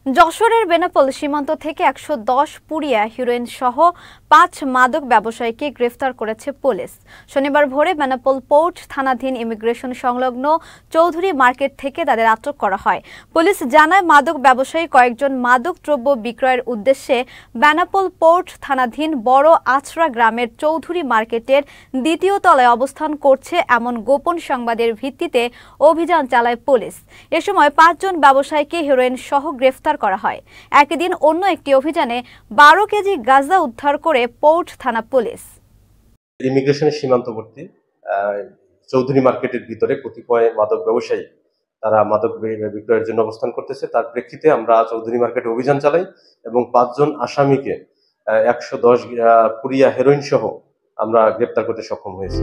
যশোরের বেনাপোল সীমান্ত থেকে ১১০ পুড়িয়া হেরোইন সহ ৫ মাদক ব্যবসায়ীকে গ্রেফতার করেছে পুলিশ। শনিবার ভোরে বেনাপোল পোর্ট থানাধীন ইমিগ্রেশন সংলগ্ন চৌধুরী মার্কেট থেকে তাদের আটক করা হয়। পুলিশ জানায়, মাদক ব্যবসায়ী কয়েকজন মাদক দ্রব্য বিক্রয়ের উদ্দেশ্যে বেনাপোল পোর্ট থানাধীন বড় আছড়া গ্রামের চৌধুরী মার্কেটের দ্বিতীয় তলায় অবস্থান করছে এমন গোপন সংবাদের ভিত্তিতে অভিযান চালায় পুলিশ। এ সময় ৫ জন ব্যবসায়ীকে হেরোইন সহ গ্রেফতার করা হয়। একই দিন অন্য একটি অভিযানে ১২ কেজি গাঁজা উদ্ধার করে পোর্ট থানা পুলিশ। ইমিগ্রেশনের সীমান্তবর্তী চৌধুরী মার্কেটের ভিতরে কতিপয় মাদক ব্যবসায়ী তারা মাদক বিক্রয়ের জন্য অবস্থান করতেছে। তার প্রেক্ষিতে আমরা চৌধুরী মার্কেটে অভিযান চালাই এবং ৫ জন আসামিকে ১১০ পুড়িয়া হেরোইন সহ আমরা গ্রেপ্তার করতে সক্ষম হয়েছি।